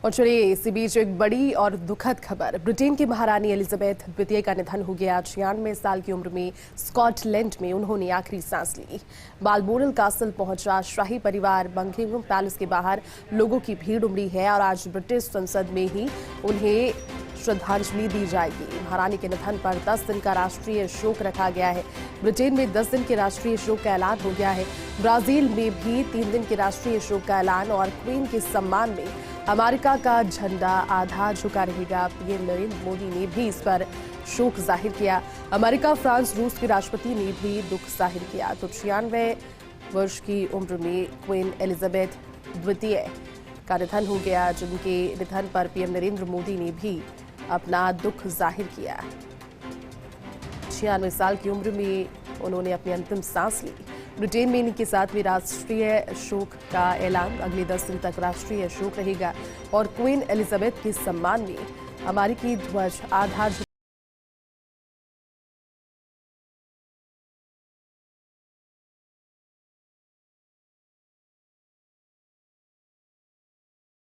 और चलिए इसी बीच एक बड़ी और दुखद खबर। ब्रिटेन की महारानी एलिजाबेथ द्वितीय का निधन हो गया। 96 साल की उम्र में स्कॉटलैंड में उन्होंने आखिरी सांस ली। बालमोरल कासल पहुंचा शाही परिवार। बकिंघम पैलेस के बाहर लोगों की भीड़ उमड़ी है और आज ब्रिटिश संसद में ही उन्हें श्रद्धांजलि दी जाएगी। महारानी के निधन पर 10 दिन का राष्ट्रीय शोक रखा गया है। ब्रिटेन में 10 दिन के राष्ट्रीय शोक का ऐलान हो गया है। ब्राजील में भी 3 दिन के राष्ट्रीय शोक का ऐलान और क्वीन के सम्मान में अमेरिका का झंडा आधा झुका रहेगा। पीएम नरेंद्र मोदी ने भी इस पर शोक जाहिर किया। अमेरिका, फ्रांस, रूस के राष्ट्रपति ने भी दुख जाहिर किया। तो 96 वर्ष की उम्र में क्वीन एलिजाबेथ द्वितीय का निधन हो गया, जिनके निधन पर पीएम नरेंद्र मोदी ने भी अपना दुख जाहिर किया। 96 साल की उम्र में उन्होंने अपनी अंतिम सांस ली। ब्रिटेन में इनके साथ भी राष्ट्रीय शोक का ऐलान। अगले 10 दिन तक राष्ट्रीय शोक रहेगा और क्वीन एलिजाबेथ के सम्मान में अमेरिकी ध्वज आधा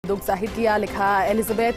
दुख जाहिर किया। लिखा, एलिजाबेथ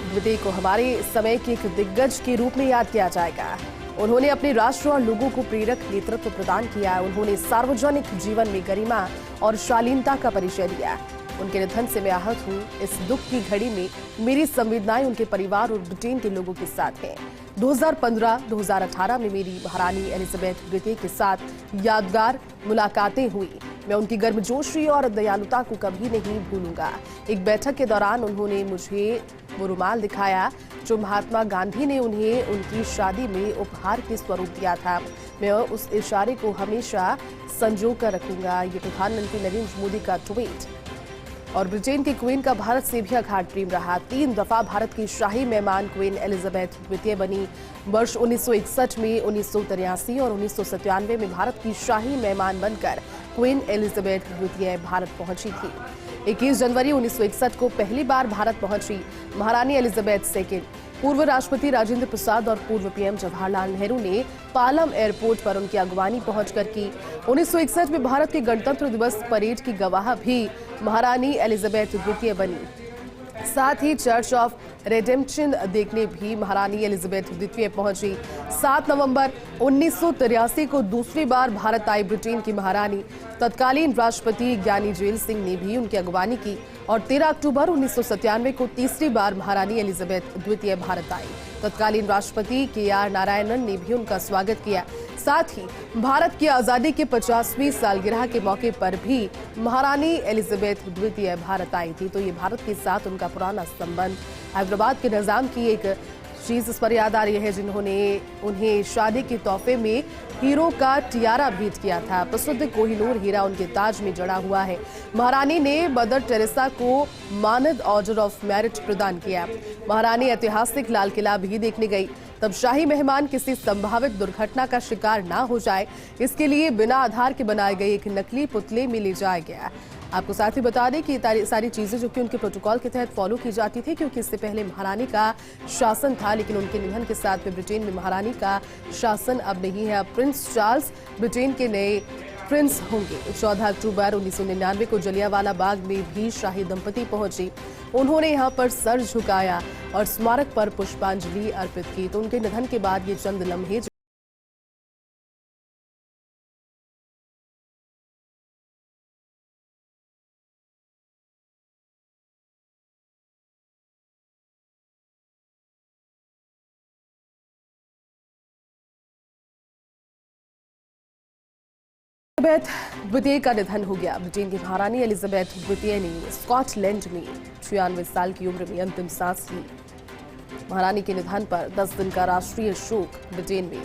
द्वितीय को हमारे समय के एक दिग्गज के रूप में याद किया जाएगा। उन्होंने अपने राष्ट्र और लोगों को प्रेरक नेतृत्व प्रदान किया। उन्होंने सार्वजनिक जीवन में गरिमा और शालीनता का परिचय दिया। उनके निधन से मैं आहत हूँ। इस दुख की घड़ी में मेरी संवेदनाएं उनके परिवार और ब्रिटेन के लोगों के साथ हैं। 2015-2018 में मेरी महारानी एलिजाबेथ द्वितीय के साथ यादगार मुलाकातें हुई। मैं उनकी गर्मजोशी और दयालुता को कभी नहीं भूलूंगा। एक बैठक के दौरान उन्होंने मुझे वो रुमाल दिखाया जो महात्मा गांधी ने उन्हें उनकी शादी में उपहार के स्वरूप दिया था। मैं उस इशारे को हमेशा संजो कर रखूंगा। ये प्रधानमंत्री नरेंद्र मोदी का ट्वीट। और ब्रिटेन की क्वीन का भारत से भी अगाध प्रेम रहा। 3 दफा भारत की शाही मेहमान क्वीन एलिजाबेथ द्वितीय बनी। वर्ष 1961 में, 1983 और 1997 में भारत की शाही मेहमान बनकर क्वीन एलिजाबेथ द्वितीय भारत पहुंची थी। 21 जनवरी 1961 को पहली बार भारत पहुंची महारानी एलिजाबेथ सेकेंड। पूर्व राष्ट्रपति राजेंद्र प्रसाद और पूर्व पीएम जवाहरलाल नेहरू ने पालम एयरपोर्ट पर उनकी अगवानी पहुंचकर की। 1961 में भारत के गणतंत्र दिवस परेड की गवाह भी महारानी एलिजाबेथ द्वितीय बनी। साथ ही चर्च ऑफ रिडेम्पशन देखने भी महारानी एलिजाबेथ द्वितीय पहुंची। 7 नवंबर 1983 को दूसरी बार भारत आई ब्रिटेन की महारानी। तत्कालीन राष्ट्रपति ज्ञानी जेल सिंह ने भी उनकी अगवानी की और 13 अक्टूबर 1997 को तीसरी बार महारानी एलिजाबेथ द्वितीय भारत आई। तत्कालीन राष्ट्रपति KR नारायणन ने भी उनका स्वागत किया। साथ ही भारत की आजादी के 50वीं सालगिरह के मौके पर भी महारानी एलिजाबेथ द्वितीय भारत आई थी। तो ये भारत के साथ उनका पुराना संबंध। हैदराबाद के निजाम की एक चीज इस पर याद आ रही है, जिन्होंने उन्हें शादी के तोहफे में हीरो का टियारा भेंट किया था। प्रसिद्ध कोहिनूर हीरा उनके ताज में जड़ा हुआ है। महारानी ने मदर टेरेसा को मानद ऑर्डर ऑफ मेरिट प्रदान किया। महारानी ऐतिहासिक लाल किला भी देखने गई। तब शाही मेहमान किसी संभावित दुर्घटना का शिकार ना हो जाए, इसके लिए बिना आधार के बनाए गए एक नकली पुतले में ले जाया गया। आपको साथ ही बता दें कि ये सारी चीजें जो कि उनके प्रोटोकॉल के तहत फॉलो की जाती थी, क्योंकि इससे पहले महारानी का शासन था, लेकिन उनके निधन के साथ में ब्रिटेन में महारानी का शासन अब नहीं है। अब प्रिंस चार्ल्स ब्रिटेन के नए प्रिंस होंगे। 14 अक्टूबर 1999 को जलियांवाला बाग में भी शाही दंपति पहुंचे। उन्होंने यहां पर सर झुकाया और स्मारक पर पुष्पांजलि अर्पित की। तो उनके निधन के बाद ये चंद लम्हे एलिजाबेथ द्वितीय का निधन हो गया। ब्रिटेन की महारानी एलिजाबेथ द्वितीय ने स्कॉटलैंड में 96 साल की उम्र में अंतिम सांस ली। महारानी के निधन पर 10 दिन का राष्ट्रीय शोक ब्रिटेन में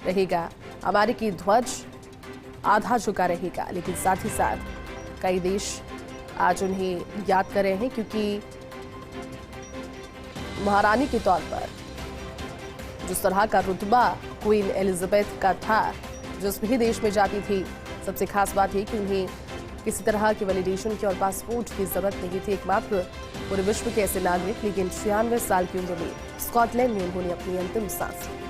रहेगा। अमेरिकी ध्वज आधा झुका रहेगा, लेकिन साथ ही साथ कई देश आज उन्हें याद कर रहे हैं, क्योंकि महारानी के तौर पर जिस तरह का रुतबा क्वीन एलिजाबेथ का था, जिस भी देश में जाती थी, सबसे खास बात यह कि उन्हें किसी तरह के वैलिडेशन की और पासपोर्ट की जरूरत नहीं थी। एकमात्र पूरे विश्व के ऐसे नागरिक, लेकिन 96 साल की उम्र में स्कॉटलैंड में उन्होंने अपनी अंतिम सांस ली।